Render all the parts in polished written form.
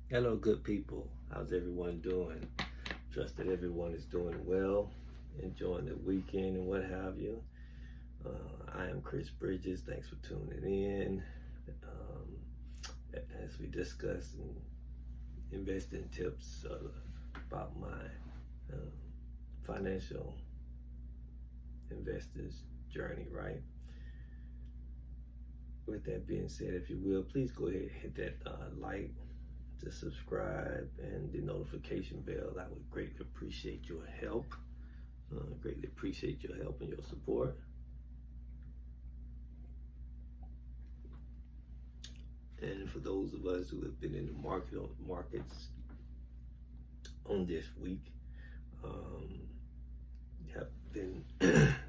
Hello, good people. How's everyone doing? Trust that everyone is doing well, enjoying the weekend and what have you. I am Chris Bridges. Thanks for tuning in. As we discuss investing tips about my uh, financial investors journey, right? With that being said, if you will, please go ahead and hit that like, to subscribe, and the notification bell. I would greatly appreciate your help. Greatly appreciate your help and your support. And for those of us who have been in the markets on this week, um, have been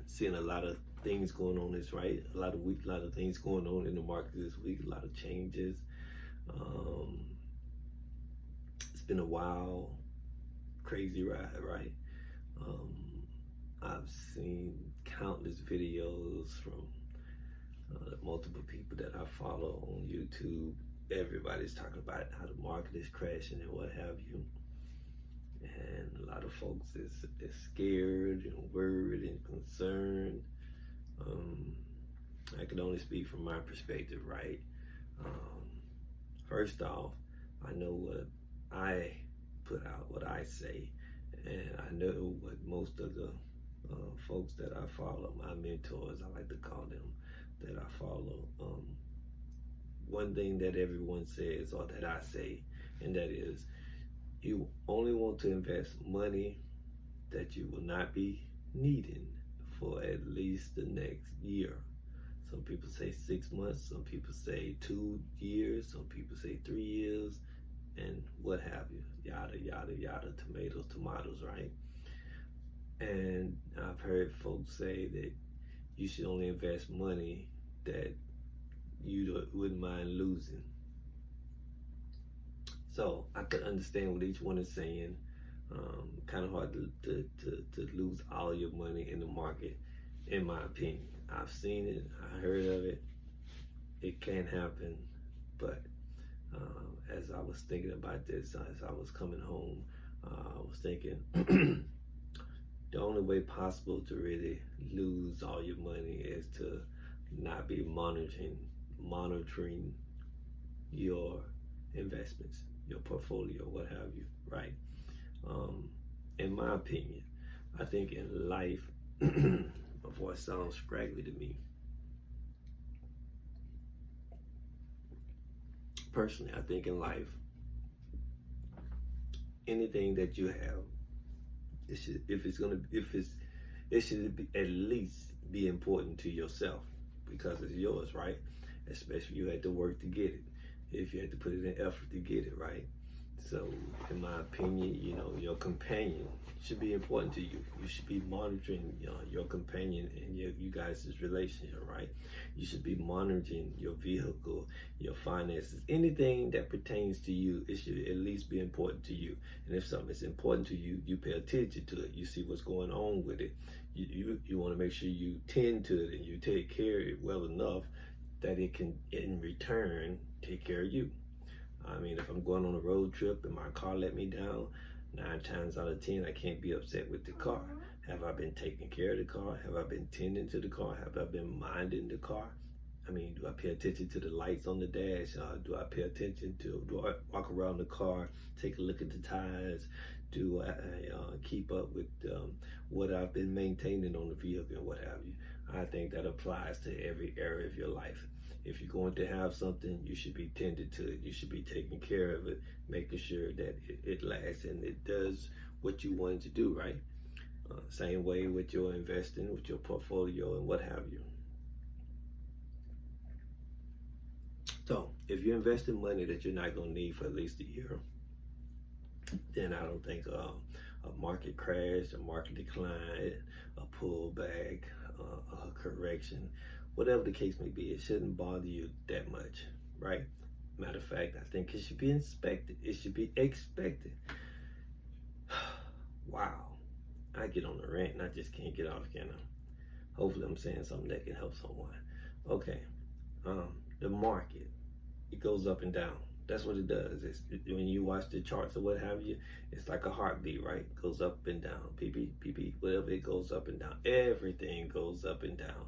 seeing a lot of things going on. This right, a lot of things going on in the market this week. A lot of changes. Um, it's been a wild, crazy ride, right? Um, I've seen countless videos from multiple people that I follow on YouTube. Everybody's talking about how the market is crashing and what have you. And a lot of folks is scared and worried and concerned. Um, I can only speak from my perspective, right? Um, First off, I know what I put out, what I say, and I know what most of the folks that I follow, my mentors, I like to call them, that I follow. One thing that everyone says, or that I say, and that is, you only want to invest money that you will not be needing for at least the next year. Some people say 6 months, some people say 2 years, some people say 3 years, and what have you. Yada, yada, yada, tomatoes, right? And I've heard folks say that you should only invest money that you wouldn't mind losing. So I could understand what each one is saying. Kind of hard to lose all your money in the market, in my opinion. I've seen it, I heard of it. It can happen, but as I was thinking about this, as I was coming home, I was thinking the only way possible to really lose all your money is to not be monitoring your investments, your portfolio, what have you, right? In my opinion, I think in life, my voice sounds scraggly to me. Personally, I think in life, anything that you have, it should be, at least be important to yourself, because it's yours, right? Especially if you had to work to get it, if you had to put it in effort to get it, right? So, in my opinion, your companion should be important to you. You should be monitoring your companion and you guys' relationship, right? You should be monitoring your vehicle, your finances, anything that pertains to you. It should at least be important to you. And if something is important to you, you pay attention to it. You see what's going on with it. You want to make sure you tend to it and you take care of it well enough that it can, in return, take care of you. I mean, if I'm going on a road trip and my car let me down, 9 times out of 10, I can't be upset with the car. Have I been taking care of the car? Have I been tending to the car? Have I been minding the car? I mean, do I pay attention to the lights on the dash? Do I pay attention to, do I walk around the car, take a look at the tires? Do I keep up with what I've been maintaining on the vehicle and what have you? I think that applies to every area of your life. If you're going to have something, you should be tended to it. You should be taking care of it, making sure that it lasts and it does what you want it to do, right? Same way with your investing, with your portfolio and what have you. So if you're investing money that you're not going to need for at least a year, then I don't think a market crash, a market decline, a pullback, a correction, whatever the case may be, it shouldn't bother you that much, right? Matter of fact, I think it should be inspected. It should be expected. Wow. I get on the rant and I just can't get off, can I? Hopefully I'm saying something that can help someone. Okay. The market, it goes up and down. That's what it does. When you watch the charts or what have you, it's like a heartbeat, right? It goes up and down, beep, beep, beep, beep, whatever. It goes up and down. Everything goes up and down.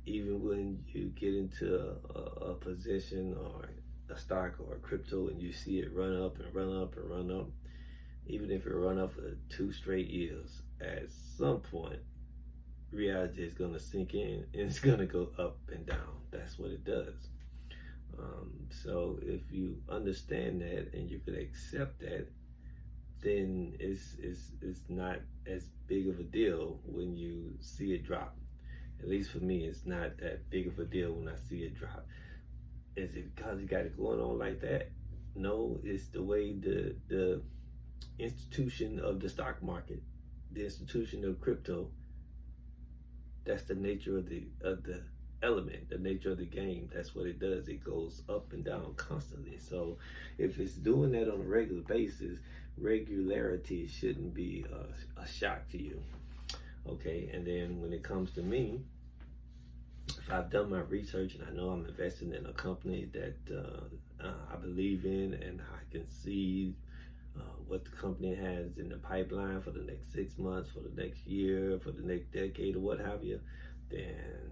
Even when you get into a position or a stock or a crypto and you see it run up and run up and run up, even if it run up for 2 straight years, at some point, reality is going to sink in and it's going to go up and down. That's what it does. So if you understand that and you can accept that, then it's not as big of a deal when you see it drop. At least for me, it's not that big of a deal when I see it drop. Is it because you got it going on like that? No, it's the way the institution of the stock market, the institution of crypto, that's the nature of the element, the nature of the game. That's what it does. It goes up and down constantly. So if it's doing that on a regular basis, regularity shouldn't be a shock to you. Okay, and then when it comes to me, if I've done my research and I know I'm investing in a company that I believe in, and I can see what the company has in the pipeline for the next 6 months, for the next year, for the next decade, or what have you, then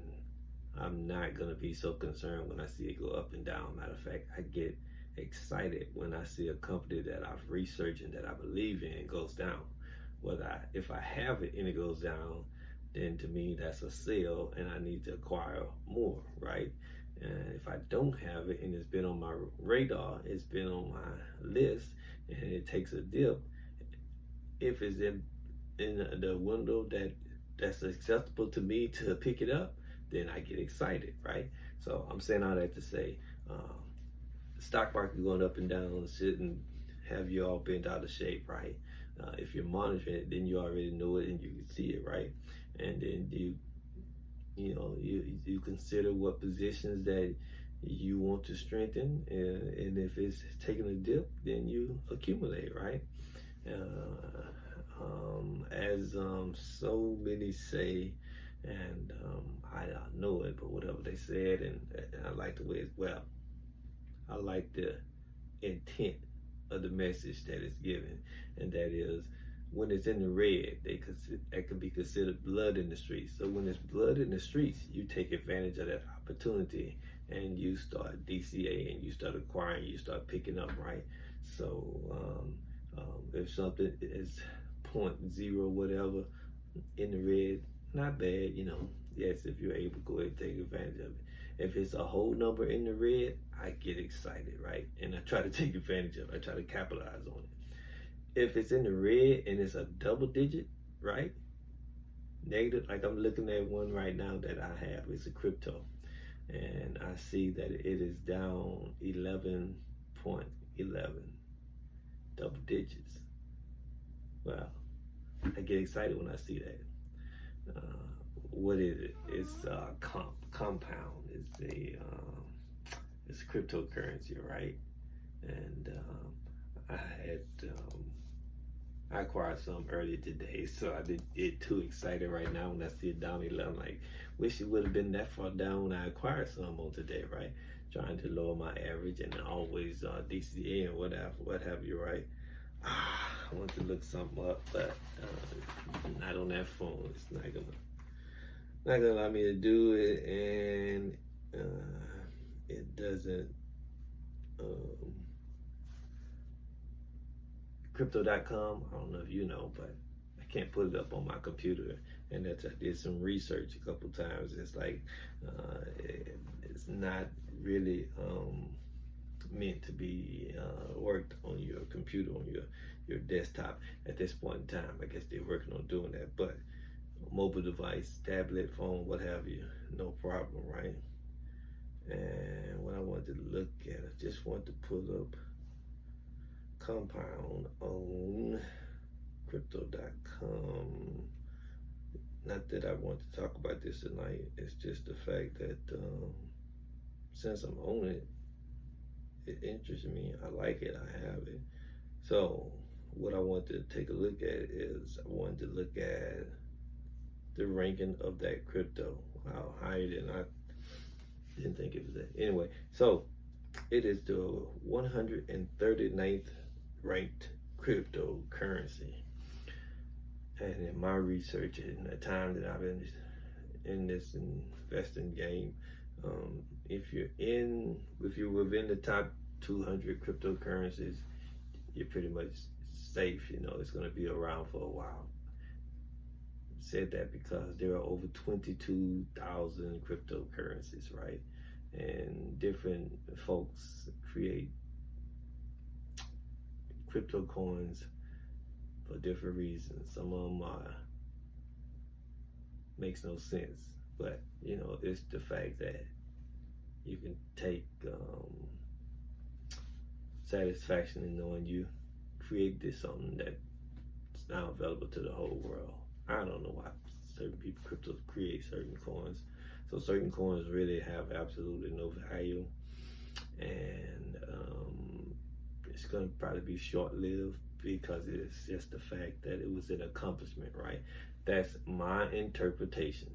I'm not going to be so concerned when I see it go up and down. Matter of fact, I get excited when I see a company that I've researched and that I believe in goes down. If I have it and it goes down, then to me that's a sale and I need to acquire more, right? And if I don't have it and it's been on my radar, it's been on my list, and it takes a dip, if it's in the window that's acceptable to me to pick it up, then I get excited, right? So I'm saying all that to say, the stock market going up and down shouldn't have you all bent out of shape, right? If you're monitoring it, then you already know it and you can see it, right? And then you consider what positions that you want to strengthen, and if it's taking a dip, then you accumulate, right? As so many say, and I don't know it, but whatever they said, and I like the way I like the intent of the message that it's given, and that is, when it's in the red, that can be considered blood in the streets. So when it's blood in the streets, you take advantage of that opportunity and you start DCA and you start acquiring, you start picking up, right? So if something is 0.0 whatever in the red, not bad, yes, if you're able to go ahead and take advantage of it. If it's a whole number in the red, I get excited, right? And I try to take advantage of it. I try to capitalize on it. If it's in the red and it's a double digit, right? Negative, like I'm looking at one right now that I have. It's a crypto. And I see that it is down 11.11. Double digits. Wow. I get excited when I see that. What is it? It's compound. It's cryptocurrency, right? And I acquired some earlier today, so I didn't get too excited right now when I see it down 11. Like, wish it would have been that far down when I acquired some on today, right? Trying to lower my average and always DCA and what have you, right? I want to look something up, but not on that phone. It's not gonna allow me to do it, and it doesn't. Crypto.com, I don't know if you know, but I can't put it up on my computer. And I did some research a couple times. It's like it's not really meant to be worked on your computer, on your desktop at this point in time. I guess they're working on doing that, but mobile device, tablet, phone, what have you, no problem, right? And what I wanted to look at, I just want to pull up compound on crypto.com. Not that I want to talk about this tonight, it's just the fact that since I'm on it, it interests me, I like it, I have it. So what I want to take a look at is, I wanted to look at the ranking of that crypto, how high it is. I didn't think it was that. Anyway, so It is the 139th ranked cryptocurrency. And in my research and the time that I've been in this investing game, if you're within the top 200 cryptocurrencies, you're pretty much safe. You know, it's going to be around for a while. I said that because there are over 22,000 cryptocurrencies, right? And different folks create crypto coins for different reasons. Some of them makes no sense, but you know, it's the fact that you can take satisfaction in knowing you created something that's now available to the whole world. I don't know why certain people crypto create certain coins. So certain coins really have absolutely no value, and it's going to probably be short-lived because it's just the fact that it was an accomplishment, right? That's my interpretation.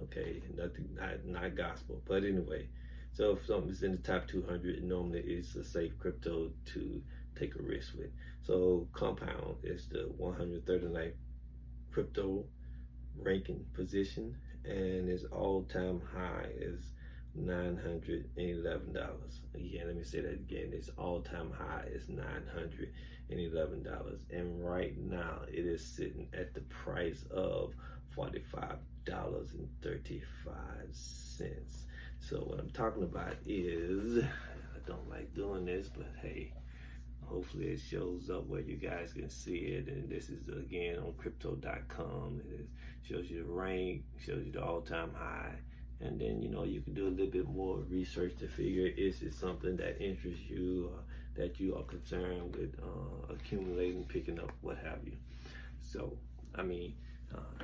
Okay, nothing, not gospel, but anyway. So if something's in the top 200, normally it's a safe crypto to take a risk with. So Compound is the 139th crypto ranking position, and its all-time high is $911. Again, let me say that again. Its all-time high is $911, and right now it is sitting at the price of $45.35. So what I'm talking about is, I don't like doing this, but hey, hopefully it shows up where you guys can see it. And this is again on crypto.com. It shows you the rank, shows you the all-time high, and then you know you can do a little bit more research to figure, is it something that interests you, that you are concerned with accumulating, picking up, what have you. So I mean,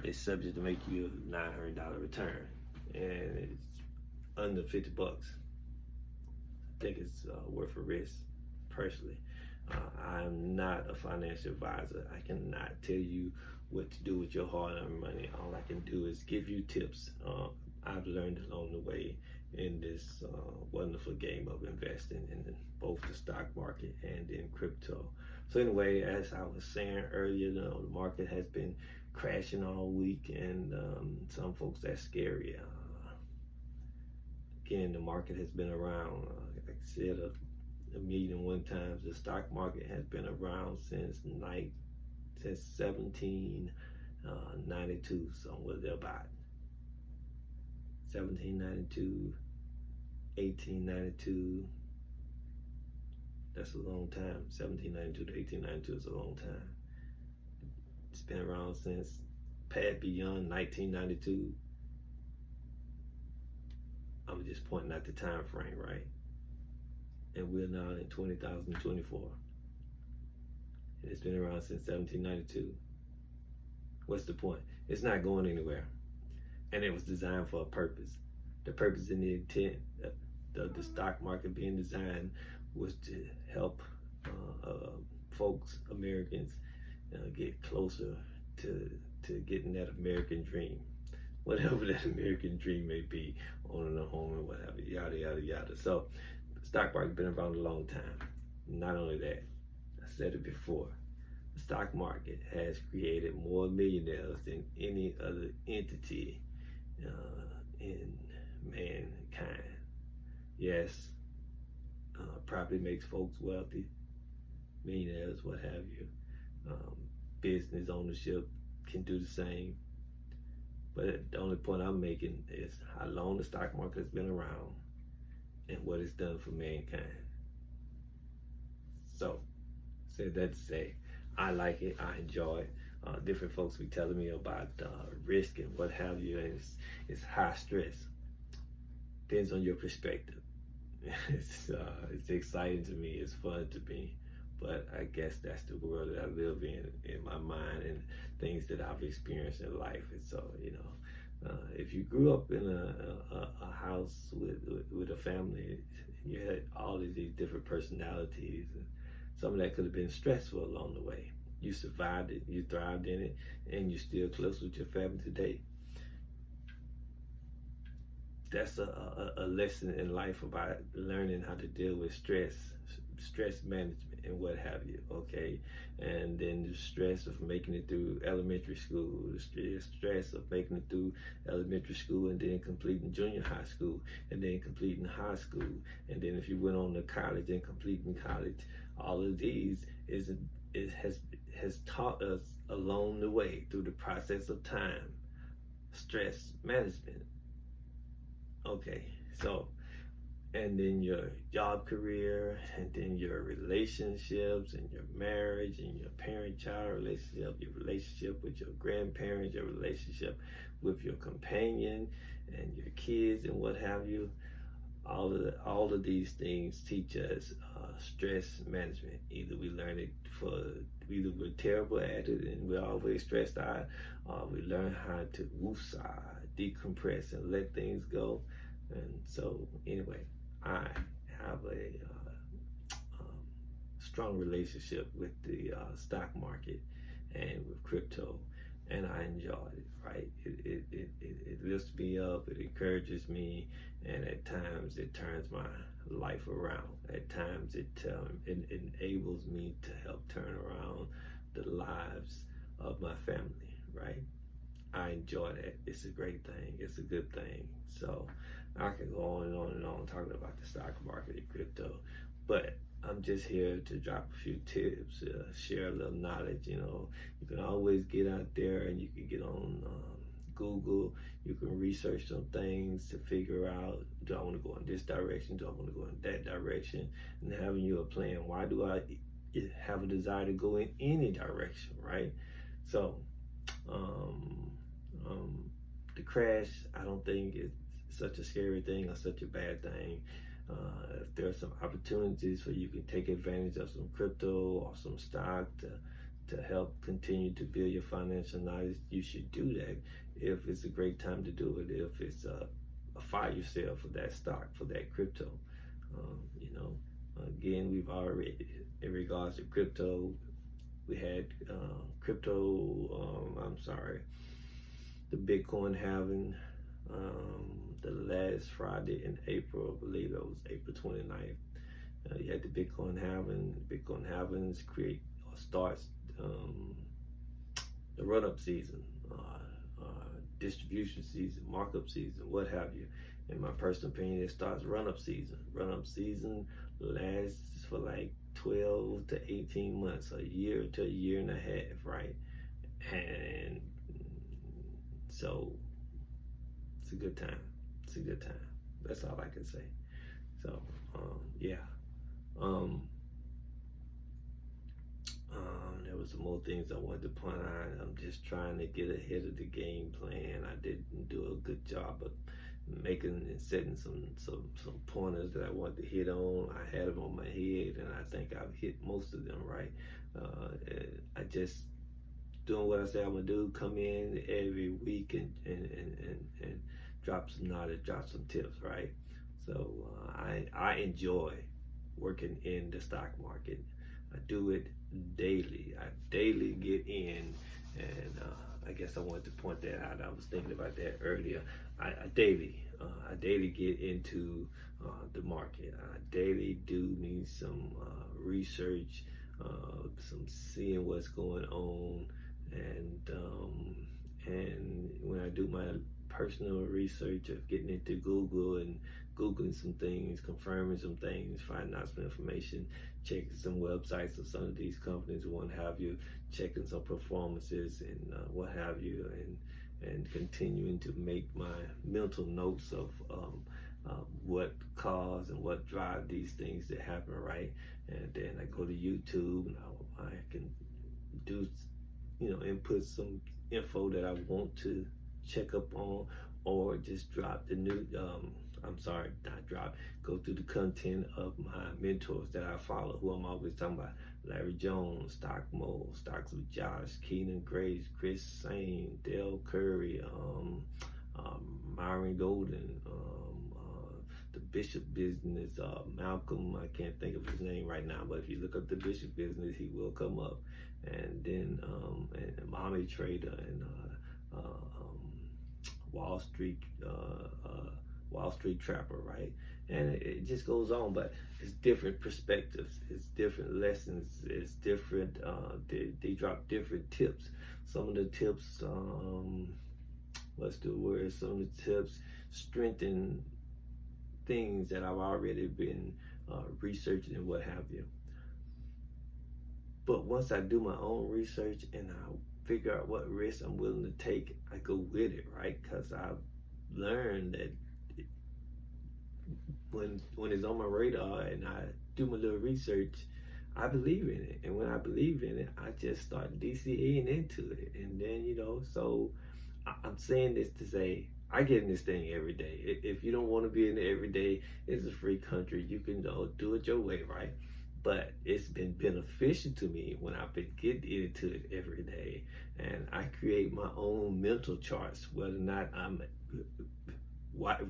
it's subject to make you a $900 return, and it's under 50 bucks. I think it's worth a risk, personally. I'm not a financial advisor. I cannot tell you what to do with your hard-earned money. All I can do is give you tips I've learned along the way in this wonderful game of investing in both the stock market and in crypto. So anyway, as I was saying earlier, you know, the market has been crashing all week, and some folks, that's scary. Again, the market has been around, like I said, a million and one times. The stock market has been around since 1792, somewhere thereabout. 1792, 1892. That's a long time. 1792 to 1892 is a long time. It's been around since beyond 1992. I'm just pointing out the time frame, right? And we're now in 2024. And it's been around since 1792. What's the point? It's not going anywhere. And it was designed for a purpose. The purpose and the intent of the stock market being designed was to help folks, Americans, get closer to getting that American dream. Whatever that American dream may be, owning a home and whatever, yada, yada, yada. So the stock market's been around a long time. Not only that, I said it before, the stock market has created more millionaires than any other entity in mankind. Yes, property makes folks wealthy, millionaires, what have you. Business ownership can do the same. But the only point I'm making is how long the stock market has been around and what it's done for mankind. So, said that to say, I like it, I enjoy it. Different folks be telling me about risk and what have you, and it's high stress. Depends on your perspective. It's exciting to me, it's fun to me, but I guess that's the world that I live in my mind, and things that I've experienced in life. And so, you know, if you grew up in a house with a family, you had all of these different personalities, and some of that could have been stressful along the way. You survived it, you thrived in it, and you're still close with your family today. that's a lesson in life about learning how to deal with stress management and what have you, okay? And then the stress of making it through elementary school, the stress of making it through elementary school and then completing junior high school and then completing high school. And then if you went on to college and completing college, all of these has taught us along the way through the process of time, stress management. Okay, so and then your job career, and then your relationships, and your marriage, and your parent-child relationship, your relationship with your grandparents, your relationship with your companion, and your kids, and what have you. All of these things teach us stress management. Either we learn it either we're terrible at it and we're always stressed out, or we learn how to woosah, decompress, and let things go. And so, anyway, I have a strong relationship with the stock market and with crypto, and I enjoy it. Right? It lifts me up. It encourages me, and at times it turns my life around. At times it enables me to help turn around the lives of my family. Right? I enjoy that. It's a great thing. It's a good thing. So I can go on and on and on talking about the stock market and crypto, but I'm just here to drop a few tips, share a little knowledge. You can always get out there and you can get on Google. You can research some things to figure out, do I want to go in this direction? Do I want to go in that direction? And having you a plan. Why do I have a desire to go in any direction, right? So, the crash, I don't think it's such a scary thing or such a bad thing. If there are some opportunities for you can take advantage of some crypto or some stock to help continue to build your financial knowledge, you should do that. If it's a great time to do it, if it's a fire sale for that stock, for that crypto. Again, we've already, in regards to crypto, we had the Bitcoin halving the last Friday in April. I believe it was April 29th. You had the Bitcoin halving. Bitcoin halvings starts the run-up season, distribution season, markup season, what have you. In my personal opinion, it starts run-up season. Run-up season lasts for like 12 to 18 months, a year to a year and a half, right? And so it's a good time. It's a good time. That's all I can say. So, yeah. There was some more things I wanted to point out. I'm just trying to get ahead of the game plan. I didn't do a good job of making and setting some pointers that I wanted to hit on. I had them on my head, and I think I've hit most of them right. I just doing what I say I'm gonna do. Come in every week and drop some knowledge, drop some tips, right? So I enjoy working in the stock market. I do it daily. I daily get in, and I guess I wanted to point that out. I was thinking about that earlier. I daily get into the market. I daily do me some research, some seeing what's going on, and when I do my personal research of getting into Google and Googling some things, confirming some things, finding out some information, checking some websites of some of these companies, what have you, checking some performances and what have you, and continuing to make my mental notes of what cause and what drive these things to happen, right? And then I go to YouTube and I can do, input some info that I want to check up on, or just drop the new, go through the content of my mentors that I follow, who I'm always talking about: Larry Jones, Stock Mode, Stocks with Josh, Keenan Grace, Chris Sane, Dale Curry, Myron Golden, the Bishop Business, Malcolm, I can't think of his name right now, but if you look up the Bishop Business, he will come up. And then and Mohammed Trader, and Wall Street Wall Street Trapper, right? And it just goes on, but it's different perspectives, it's different lessons, it's different. They drop different tips. Some of the tips, what's the word? Some of the tips strengthen things that I've already been researching and what have you. But once I do my own research and I figure out what risks I'm willing to take, I go with it, right? Because I've learned that when it's on my radar and I do my little research, I believe in it. And when I believe in it, I just start DCEing into it. And then, so I'm saying this to say, I get in this thing every day. If you don't want to be in it every day, it's a free country. You can do it your way, right? But it's been beneficial to me when I've been getting into it every day. And I create my own mental charts, whether or not I'm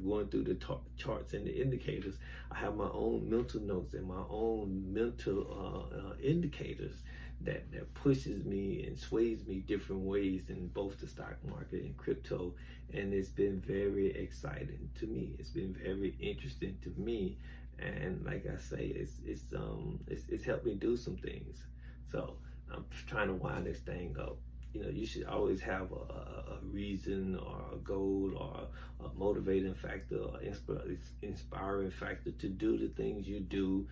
going through the charts and the indicators. I have my own mental notes and my own mental indicators that pushes me and sways me different ways in both the stock market and crypto. And it's been very exciting to me. It's been very interesting to me. And like I say, it's helped me do some things. So I'm trying to wind this thing up. You should always have a reason or a goal or a motivating factor or inspiring factor to do the things you do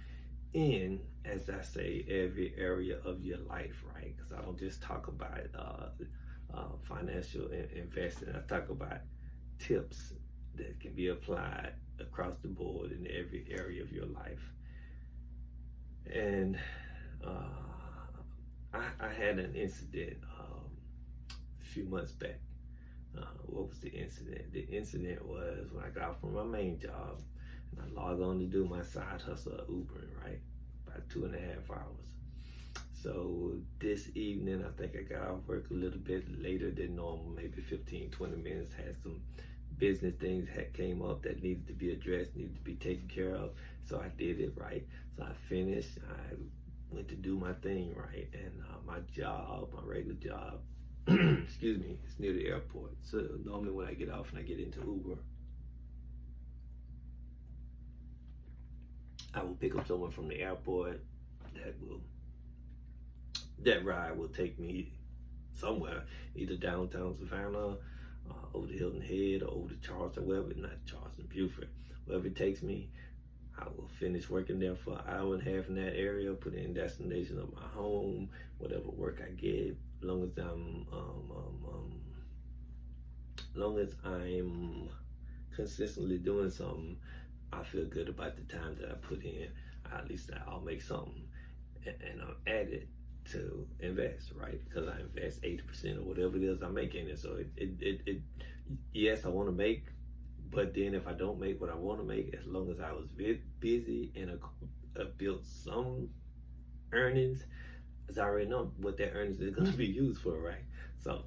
in, as I say, every area of your life, right? Because I don't just talk about financial investing. I talk about tips that can be applied across the board in every area of your life. And I had an incident a few months back. What was the incident? The incident was when I got off from my main job and I logged on to do my side hustle of Ubering, right? About 2.5 hours. So this evening, I think I got off work a little bit later than normal, maybe 15, 20 minutes, had some business things that came up that needed to be addressed, needed to be taken care of. So I did it, right? So I finished, I went to do my thing, right? And my job, my regular job, excuse me, it's near the airport. So normally when I get off and I get into Uber, I will pick up someone from the airport that ride will take me somewhere, either downtown Savannah, over to Hilton Head, or over to Charleston, wherever, not Charleston, Beaufort, wherever it takes me. I will finish working there for an hour and a half in that area, put in destination of my home, whatever work I get, as long as I'm consistently doing something, I feel good about the time that I put in. At least I'll make something, and I'm at it to invest, right? Because I invest 80% or whatever it is I make in it. So yes, I want to make, but then if I don't make what I want to make, as long as I was busy and built some earnings, as I already know what that earnings is going to be used for, right? So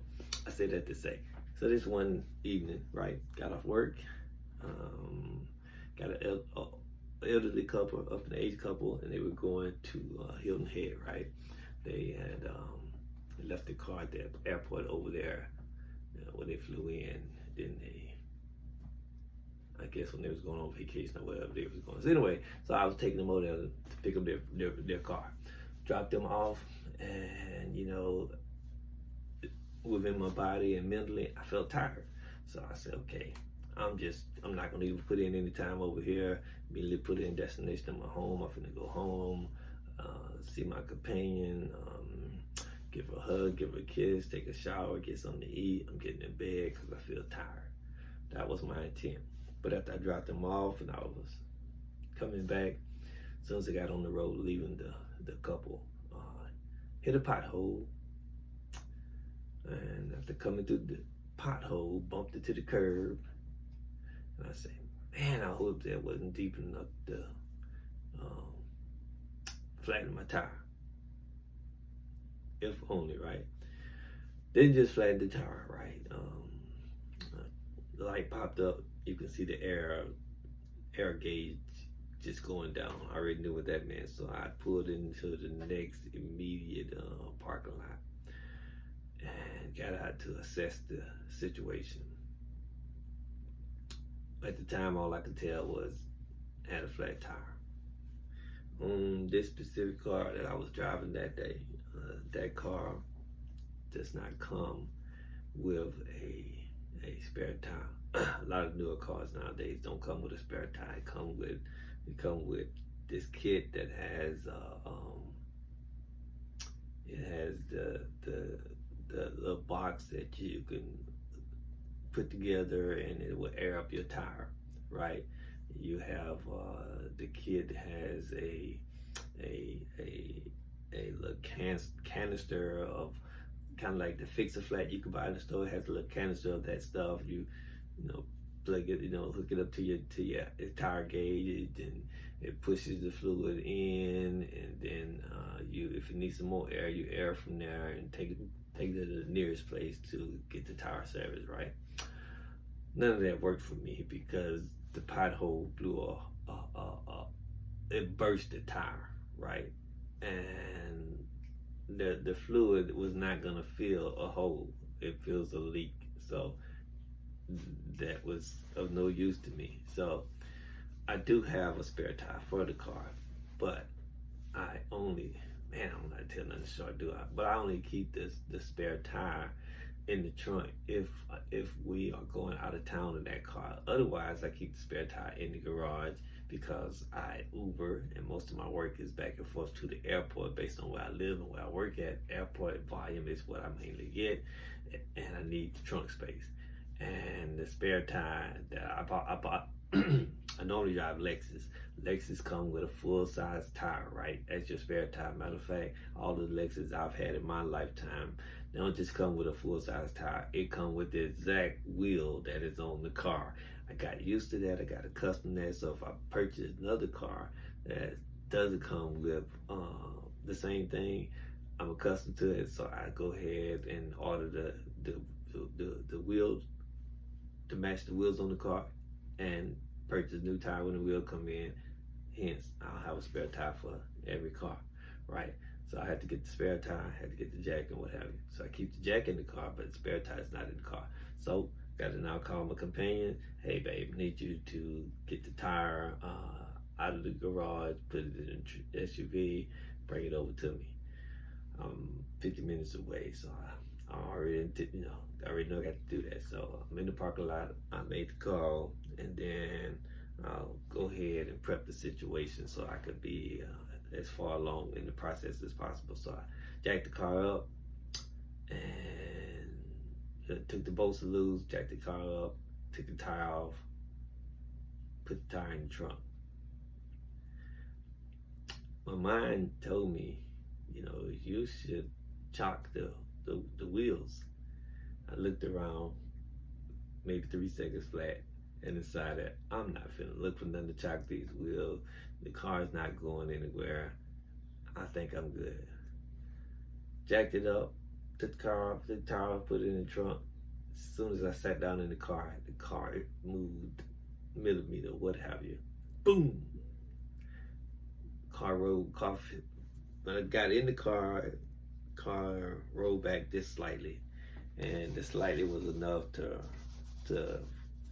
I say that to say. So this one evening, right, got off work, got an elderly couple, up in age couple, and they were going to Hilton Head, right? They had left the car at the airport over there when they flew in. Then I guess when they was going on vacation or whatever they was going. So anyway, so I was taking them over there to pick up their car, dropped them off, and within my body and mentally, I felt tired. So I said, okay, I'm not gonna even put in any time over here. Immediately put in destination in my home. I'm finna go home, see my companion, give her a hug, give her a kiss, take a shower, get something to eat. I'm getting in bed because I feel tired. That was my intent. But after I dropped them off and I was coming back, as soon as I got on the road leaving the couple, hit a pothole. And after coming through the pothole, bumped into the curb. And I said, man, I hope that wasn't deep enough to flatten my tire. If only, right? Didn't just flatten the tire, right? The light popped up. You can see the air gauge just going down. I already knew what that meant, so I pulled into the next immediate parking lot and got out to assess the situation. At the time, all I could tell was I had a flat tire. On this specific car that I was driving that day, that car does not come with a spare tire. A lot of newer cars nowadays don't come with a spare tire. It come with this kit that has it has the little box that you can put together and it will air up your tire, right? You have the kit has a little canister of kind of like the Fix-A-Flat you can buy in the store. It has a little canister of that stuff. You know, plug it, hook it up to your tire gauge, and it pushes the fluid in, and then if it needs some more air, you air from there and take it to the nearest place to get the tire service, right? None of that worked for me because the pothole blew it burst the tire, right? And the fluid was not gonna fill a hole. It fills a leak. So that was of no use to me. So I do have a spare tire for the car, but I only, I'm not telling nothing short, do I? But I only keep the spare tire in the trunk if we are going out of town in that car. Otherwise, I keep the spare tire in the garage because I Uber and most of my work is back and forth to the airport based on where I live and where I work at. Airport volume is what I mainly get, and I need the trunk space. And the spare tire that I bought I normally drive Lexus. Lexus come with a full-size tire, right? That's your spare tire. Matter of fact, all the Lexus I've had in my lifetime, they don't just come with a full-size tire. It come with the exact wheel that is on the car. I got used to that. I got accustomed to that. So if I purchase another car that doesn't come with the same thing, I'm accustomed to it. So I go ahead and order the wheels to match the wheels on the car and purchase new tire when the wheel come in. Hence, I'll have a spare tire for every car, right? So I had to get the spare tire, I had to get the jack and what have you. So I keep the jack in the car, but the spare tire is not in the car. So got to now call my companion. Hey babe, I need you to get the tire out of the garage, put it in the SUV, bring it over to me. I'm 50 minutes away, so I already, I already know I got to do that. So I'm in the parking lot, I made the call, and then I'll go ahead and prep the situation so I could be as far along in the process as possible. So I jacked the car up and took the bolts loose, jacked the car up, took the tire off, put the tire in the trunk. My mind told me, you should chalk the wheels. I looked around, maybe 3 seconds flat, and decided I'm not finna look for nothing to chalk these wheels. The car's not going anywhere. I think I'm good. Jacked it up, took the car off, took the tire off, put it in the trunk. As soon as I sat down in the car it moved millimeter, what have you. Boom! When I got in the car rolled back just slightly. And the slightly was enough to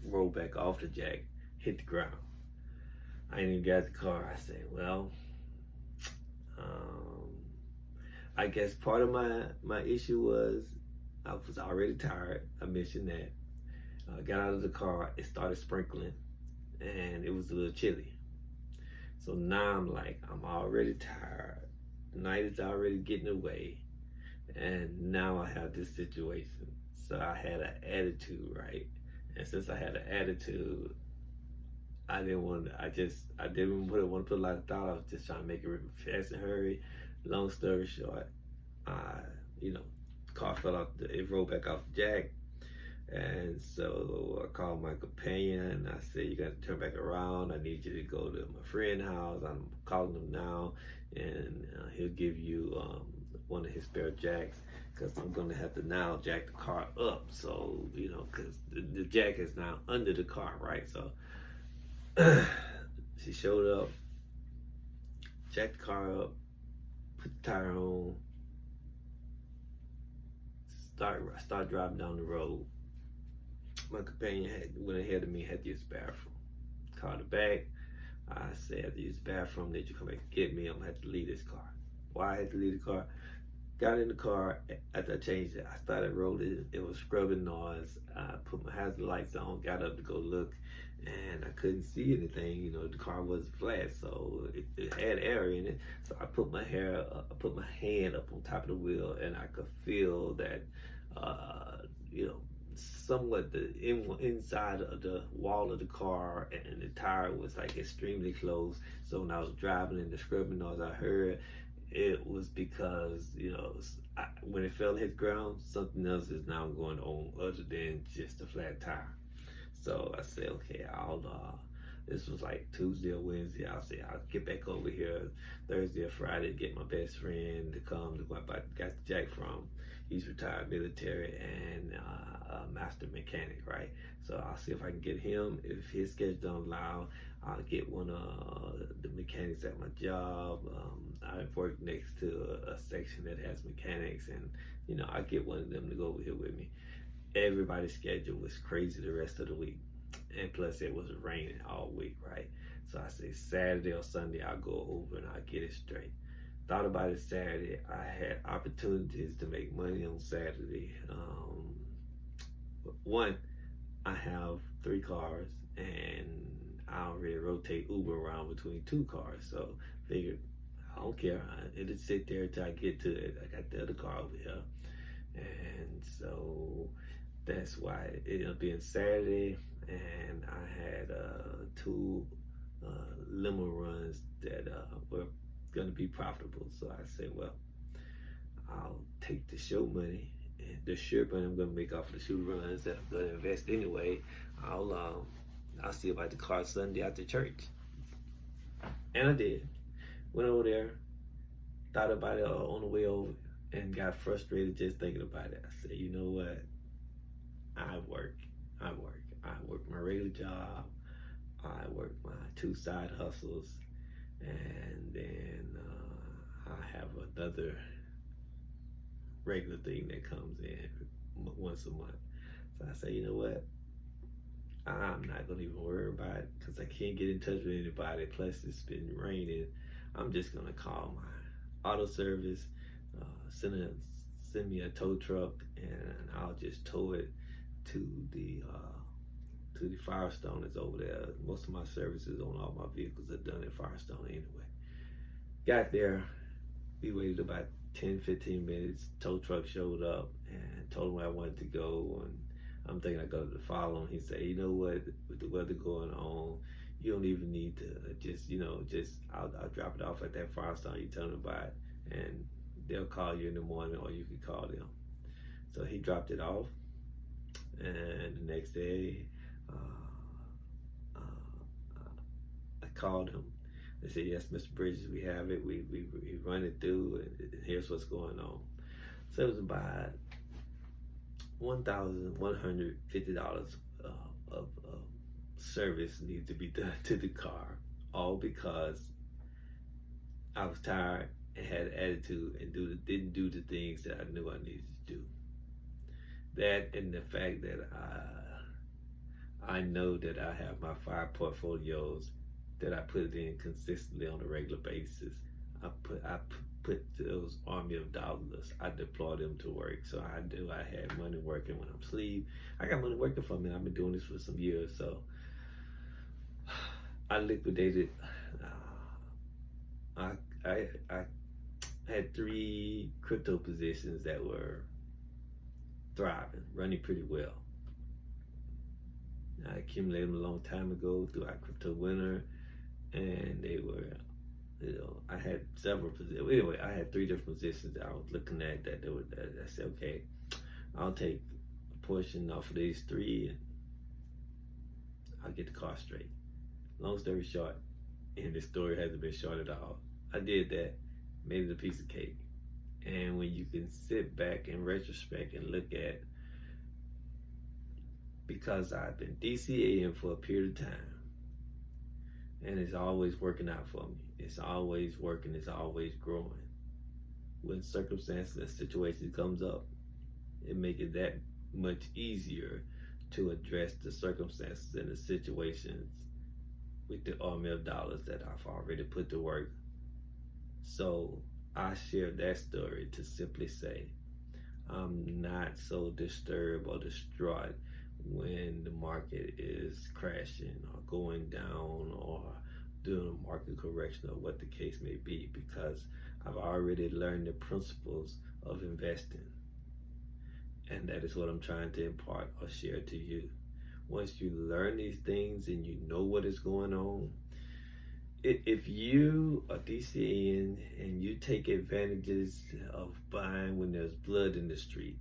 roll back off the jack, hit the ground. I ain't even got the car. I said, well, I guess part of my issue was I was already tired. I mentioned that. I got out of the car, it started sprinkling, and it was a little chilly. So now I'm already tired. The night is already getting away, and now I have this situation. So I had an attitude, right? And since I had an attitude, I didn't want to put a lot of thought. I was just trying to make it fast and hurry. Long story short, the car fell off, it rolled back off the jack. And so I called my companion and I said, you got to turn back around. I need you to go to my friend's house. I'm calling him now, and he'll give you one of his spare jacks, because I'm going to have to now jack the car up. So, because the jack is now under the car, right? So she showed up, jacked the car up, put the tire on, start driving down the road. My companion went ahead of me, had to use the bathroom. Called her back. I said, I have to use the bathroom. Did you come back and get me? I'm gonna have to leave this car. Why I had to leave the car? Got in the car. After I changed it, I started rolling. It was scrubbing noise. I put my hazard lights on, got up to go look, and I couldn't see anything. You know, the car was flat, so it had air in it. So I put my hand up on top of the wheel, and I could feel that, you know, somewhat the inside of the wall of the car and the tire was like extremely close. So when I was driving and the scrubbing noise I heard, it was because, you know, when it fell to hit the ground, something else is now going on other than just a flat tire. So I said, okay, this was like Tuesday or Wednesday. I'll say, I'll get back over here Thursday or Friday to get my best friend to come to what I got Jack from. He's retired military and a master mechanic, right? So I'll see if I can get him. If his schedule don't allow, I'll get one of the mechanics at my job. I work next to a section that has mechanics, and you know, I get one of them to go over here with me. Everybody's schedule was crazy the rest of the week, and plus it was raining all week, right? So I say Saturday or Sunday I'll go over and I'll get it straight. Thought about it Saturday. I had opportunities to make money on Saturday. One, I have 3 cars, and I already rotate Uber around between 2 cars. So figured, I don't care. It'll sit there until I get to it. I got the other car over here. And so that's why it ended up being Saturday. And I had 2 limo runs that were going to be profitable. So I said, well, I'll take the show money and the shirt money I'm going to make off of the shoe runs that I'm going to invest anyway. I'll see about the car Sunday after church. And I did. Went over there, thought about it on the way over, and got frustrated just thinking about it. I said, you know what? I work my regular job. I work my 2 side hustles, and then I have another regular thing that comes in once a month. So I say, you know what? I'm not gonna even worry about it because I can't get in touch with anybody. Plus, it's been raining. I'm just gonna call my auto service, send me a tow truck, and I'll just tow it to the Firestone that's over there. Most of my services on all my vehicles are done at Firestone anyway. Got there, we waited about 10-15 minutes. Tow truck showed up and told him where I wanted to go, and I'm thinking I go to the follow him. He said, you know what, with the weather going on, you don't even need to I'll drop it off at that Firestone you tell them about it, and they'll call you in the morning, or you can call them. So he dropped it off, and the next day I called him. They said, yes, Mr. Bridges, we have it. We run it through, and here's what's going on. So it was about $1,150 of service needed to be done to the car, all because I was tired and had an attitude and didn't do the things that I knew I needed to do. That, and the fact that I know that I have my 5 portfolios that I put in consistently on a regular basis. I put those army of dollars, I deploy them to work. So I had money working when I'm asleep. I got money working for me. I've been doing this for some years. So I liquidated, I had 3 crypto positions that were thriving, running pretty well. I accumulated them a long time ago through our crypto winter, and they were, I had several positions. Anyway, I had 3 different positions that I was looking at that I said, okay, I'll take a portion off of these 3 and I'll get the car straight. Long story short, and this story hasn't been short at all, I did that, made it a piece of cake. And when you can sit back in retrospect and look at, because I've been DCAing for a period of time, and it's always working out for me. It's always working, it's always growing. When circumstances and situations comes up, it makes it that much easier to address the circumstances and the situations with the army of dollars that I've already put to work. So I share that story to simply say I'm not so disturbed or distraught when the market is crashing or going down or doing a market correction or what the case may be, because I've already learned the principles of investing. And that is what I'm trying to impart or share to you. Once you learn these things and you know what is going on, if you are DCN and you take advantages of buying when there's blood in the street,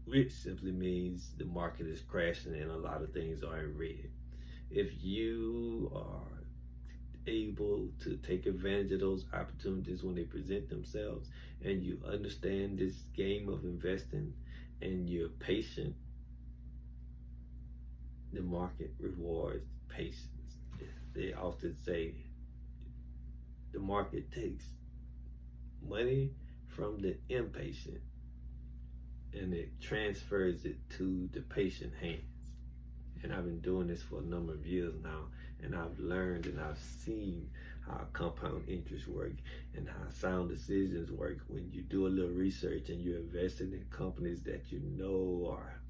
which simply means the market is crashing and a lot of things are in red. If you are able to take advantage of those opportunities when they present themselves, and you understand this game of investing and you're patient, the market rewards patience. They often say the market takes money from the impatient and it transfers it to the patient hands. And I've been doing this for a number of years now, and I've learned and I've seen how compound interest work and how sound decisions work when you do a little research and you're investing in companies that you know are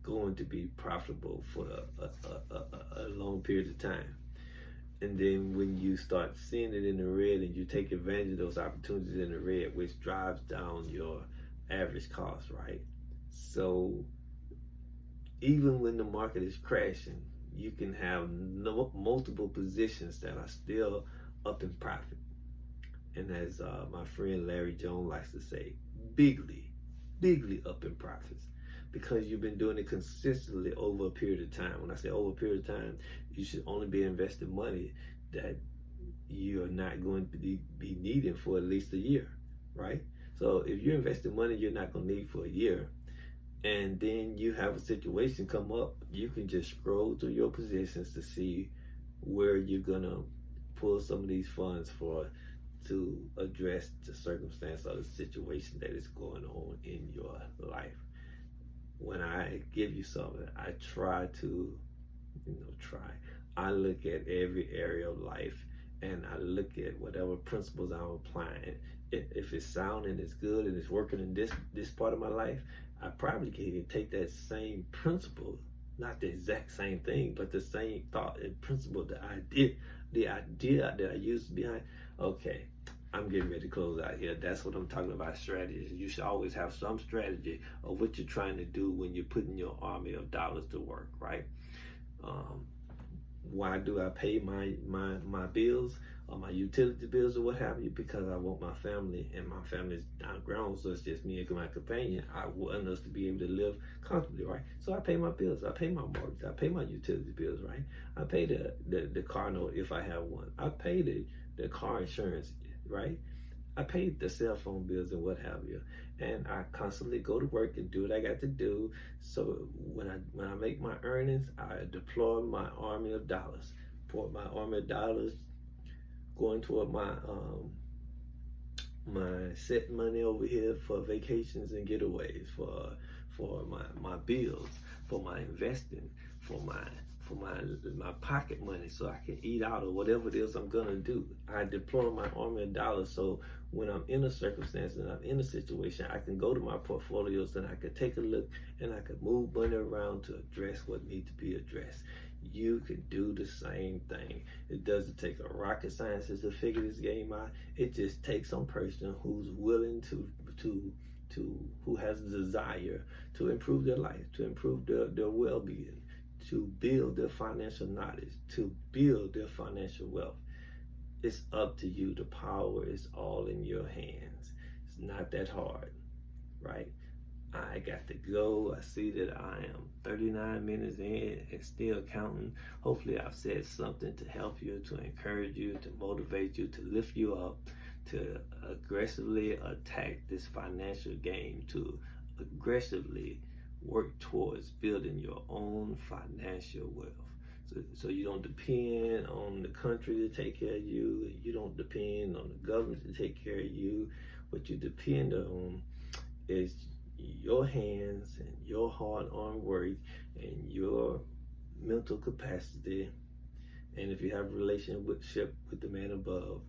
going to be profitable for a long period of time. And then when you start seeing it in the red and you take advantage of those opportunities in the red, which drives down your average cost, right? So even when the market is crashing, you can have multiple positions that are still up in profit. And as my friend Larry Jones likes to say, bigly up in profits, because you've been doing it consistently over a period of time. When I say over a period of time, you should only be investing money that you're not going to be needing for at least a year, right? So if you're investing money you're not going to need for a year, and then you have a situation come up, you can just scroll through your positions to see where you're going to pull some of these funds for to address the circumstance or the situation that is going on in your life. When I give you something, I try to, I look at every area of life and I look at whatever principles I'm applying. If it's sound and it's good and it's working in this part of my life, I probably can even take that same principle, not the exact same thing, but the same thought and principle, the idea that I used behind. Okay, I'm getting ready to close out here. That's what I'm talking about, strategies. You should always have some strategy of what you're trying to do when you're putting your army of dollars to work, right? Why do I pay my bills or my utility bills or what have you? Because I want my family, and my family's not grown, so it's just me and my companion. I want us to be able to live comfortably, right? So I pay my bills, I pay my mortgage, I pay my utility bills, right? I pay the car note if I have one. I pay the car insurance, right? I pay the cell phone bills and what have you. And I constantly go to work and do what I got to do. So when I make my earnings, I deploy my army of dollars. Pour my army of dollars going toward my set money over here for vacations and getaways, for my bills, for my investing, for my pocket money so I can eat out or whatever it is I'm gonna do. I deploy my army of dollars so when I'm in a circumstance and I'm in a situation, I can go to my portfolios and I can take a look and I can move money around to address what needs to be addressed. You can do the same thing. It doesn't take a rocket scientist to figure this game out. It just takes some person who's willing to who has a desire to improve their life, to improve their well-being, to build their financial knowledge, to build their financial wealth. It's up to you. The power is all in your hands. It's not that hard, right? I got to go. I see that I am 39 minutes in and still counting. Hopefully I've said something to help you, to encourage you, to motivate you, to lift you up, to aggressively attack this financial game, to aggressively work towards building your own financial wealth. So you don't depend on the country to take care of you. You don't depend on the government to take care of you. What you depend on is your hands and your hard-earned work and your mental capacity, and if you have a relationship with the man above,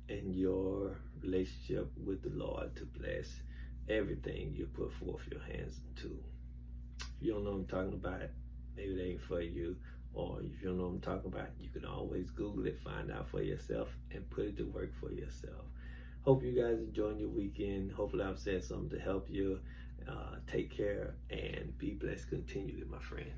and your relationship with the Lord, to bless everything you put forth your hands into. If you don't know what I'm talking about, maybe it ain't for you. Or if you don't know what I'm talking about, you can always Google it, find out for yourself, and put it to work for yourself. Hope you guys enjoying your weekend. Hopefully I've said something to help you. Take care and be blessed continually, my friend.